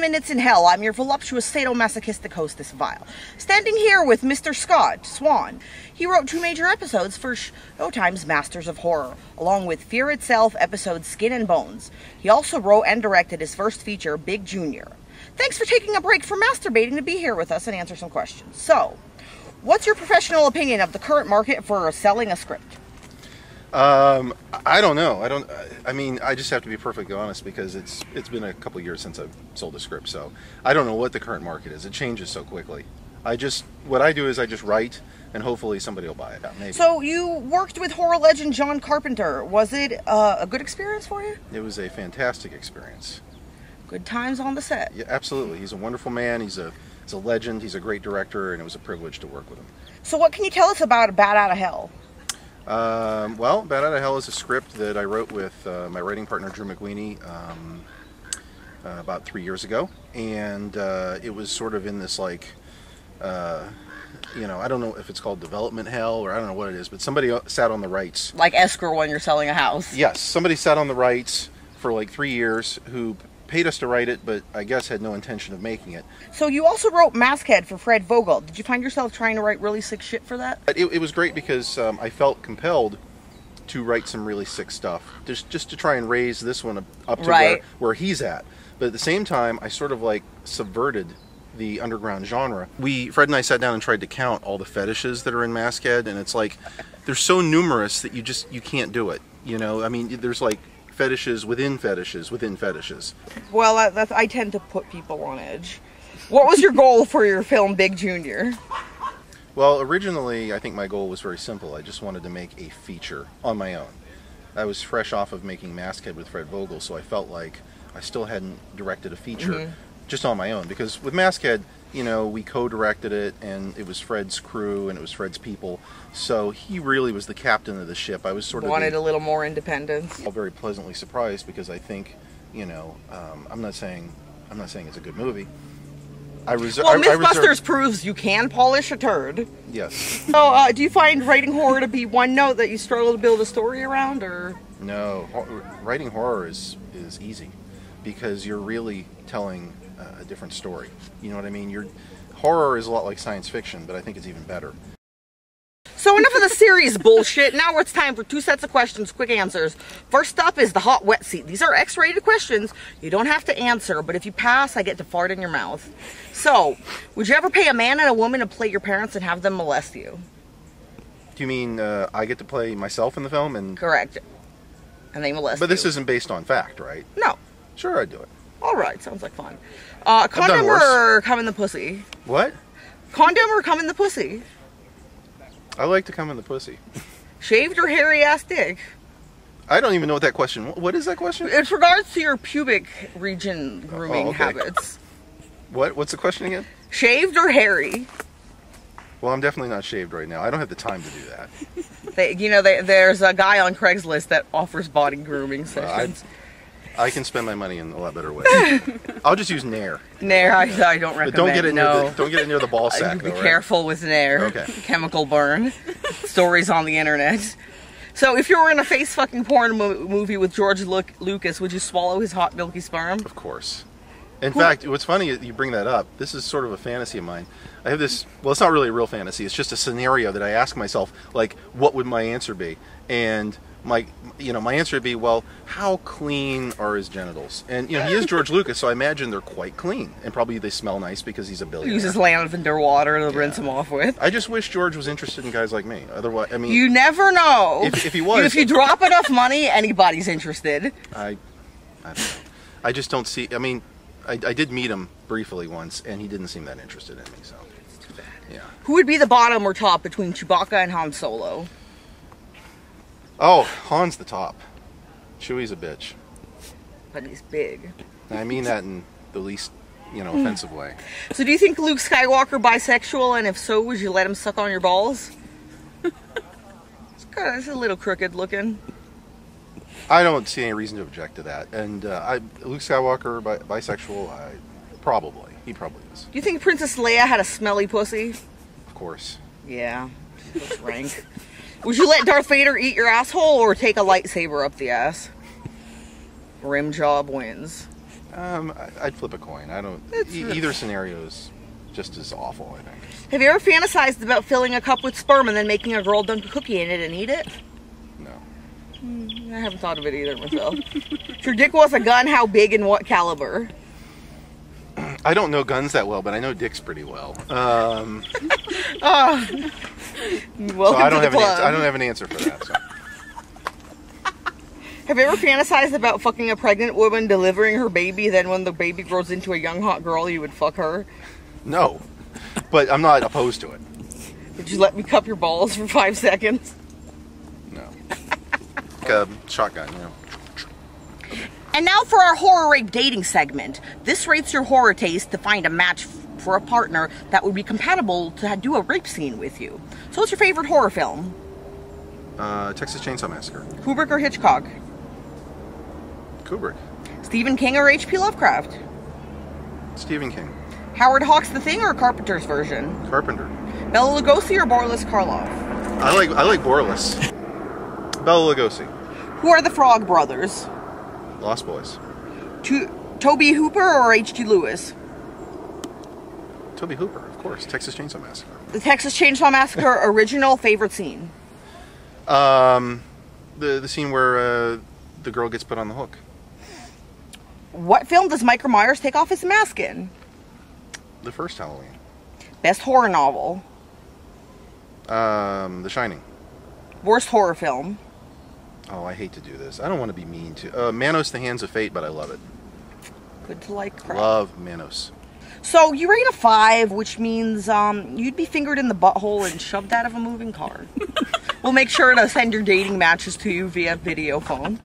Minutes in Hell. I'm your voluptuous sadomasochistic hostess, Vile. Standing here with Mr. Scott Swan. He wrote 2 major episodes for Showtime's Masters of Horror, along with Fear Itself episode Skin and Bones. He also wrote and directed his first feature, Big Junior. Thanks for taking a break from masturbating to be here with us and answer some questions. So, what's your professional opinion of the current market for selling a script? I don't know. I mean, I just have to be perfectly honest because it's been a couple years since I've sold a script, so I don't know what the current market is. It changes so quickly. What I do is I just write and hopefully somebody will buy it. Maybe. So you worked with horror legend John Carpenter. Was it a good experience for you? It was a fantastic experience. Good times on the set. Yeah, absolutely. He's a wonderful man. He's a legend. He's a great director, and it was a privilege to work with him. So what can you tell us about Bat Out of Hell? Well, Bat Out of Hell is a script that I wrote with my writing partner Drew McWeeny about 3 years ago, and it was sort of in this like, you know, I don't know if it's called development hell or I don't know what it is, but somebody sat on the rights. Like escrow when you're selling a house. Yes, somebody sat on the rights for like 3 years who paid us to write it, but I guess had no intention of making it. So you also wrote Maskhead for Fred Vogel. Did you find yourself trying to write really sick shit for that? It was great because I felt compelled to write some really sick stuff, just to try and raise this one up to where he's at. But at the same time, I sort of like subverted the underground genre. Fred and I sat down and tried to count all the fetishes that are in Maskhead, and it's like they're so numerous that you can't do it. You know, I mean, there's like fetishes within fetishes within fetishes. Well, I tend to put people on edge. What was your goal for your film Big Junior? Well, originally, I think my goal was very simple. I just wanted to make a feature on my own. I was fresh off of making Maskhead with Fred Vogel, so I felt like I still hadn't directed a feature just on my own. Because with Maskhead, you know, we co-directed it, and it was Fred's crew, and it was Fred's people. So he really was the captain of the ship. I was sort of wanted a little more independence. I'm very pleasantly surprised because I think, you know, I'm not saying it's a good movie. Mythbusters proves you can polish a turd. Yes. So, do you find writing horror to be one note that you struggle to build a story around, or? No, writing horror is easy because you're really telling a different story. You know what I mean? Horror is a lot like science fiction, but I think it's even better. So enough of the series bullshit. Now it's time for 2 sets of questions, quick answers. First up is the hot wet seat. These are X-rated questions. You don't have to answer, but if you pass, I get to fart in your mouth. So, would you ever pay a man and a woman to play your parents and have them molest you? Do you mean I get to play myself in the film? And correct. And they molest you. But this isn't based on fact, right? No. Sure, I'd do it. Alright, sounds like fun. Condom or come in the pussy? What? Condom or come in the pussy? I like to come in the pussy. Shaved or hairy ass dick? I don't even know what that question. What is that question? It's regards to your pubic region grooming habits. What's the question again? Shaved or hairy? Well, I'm definitely not shaved right now. I don't have the time to do that. There's a guy on Craigslist that offers body grooming sessions. I can spend my money in a lot better ways. I'll just use Nair. Nair, I don't recommend. But don't get it near the ball sack. Be careful with Nair. Okay. Chemical burn. Stories on the internet. So, if you were in a face fucking porn movie with George Lucas, would you swallow his hot milky sperm? Of course. In fact, what's funny you bring that up. This is sort of a fantasy of mine. I have this. Well, it's not really a real fantasy. It's just a scenario that I ask myself, like, what would my answer be? And my answer would be, well, how clean are his genitals? And he is George Lucas, so I imagine they're quite clean, and probably they smell nice because he's a billionaire. He uses lavender water to rinse him off with. I just wish George was interested in guys like me. Otherwise, I mean, you never know. If he was, if you drop enough money, anybody's interested. I don't know. I just don't see. I mean, I did meet him briefly once, and he didn't seem that interested in me. So it's too bad. Yeah. Who would be the bottom or top between Chewbacca and Han Solo? Oh, Han's the top. Chewie's a bitch. But he's big. I mean that in the least, offensive way. So do you think Luke Skywalker bisexual, and if so, would you let him suck on your balls? It's a little crooked looking. I don't see any reason to object to that. And Luke Skywalker, bisexual, probably. He probably is. Do you think Princess Leia had a smelly pussy? Of course. Yeah. Looks rank. Would you let Darth Vader eat your asshole or take a lightsaber up the ass? Rim job wins. I'd flip a coin. I don't. Either scenario is just as awful, I think. Have you ever fantasized about filling a cup with sperm and then making a girl dunk a cookie in it and eat it? No. I haven't thought of it either myself. If your dick was a gun, how big and what caliber? I don't know guns that well, but I know dicks pretty well. Welcome so I don't to the club. I don't have an answer for that. So. Have you ever fantasized about fucking a pregnant woman, delivering her baby, then when the baby grows into a young hot girl, you would fuck her? No, but I'm not opposed to it. Would you let me cup your balls for 5 seconds? No. Like a shotgun, you know. And now for our horror rape dating segment. This rates your horror taste to find a match for a partner that would be compatible to do a rape scene with you. So what's your favorite horror film? Texas Chainsaw Massacre. Kubrick or Hitchcock? Kubrick. Stephen King or H.P. Lovecraft? Stephen King. Howard Hawks' The Thing or Carpenter's version? Carpenter. Bela Lugosi or Boris Karloff? I like Boris. Bela Lugosi. Who are the Frog Brothers? Lost Boys. Toby Hooper or H.G. Lewis? Toby Hooper, of course. Texas Chainsaw Massacre. The Texas Chainsaw Massacre original favorite scene? The scene where the girl gets put on the hook. What film does Michael Myers take off his mask in? The first Halloween. Best horror novel? The Shining. Worst horror film? Oh, I hate to do this. I don't want to be mean to... Manos, The Hands of Fate, but I love it. Good to like crap. Love Manos. So, you rate a 5, which means you'd be fingered in the butthole and shoved out of a moving car. We'll make sure to send your dating matches to you via video phone.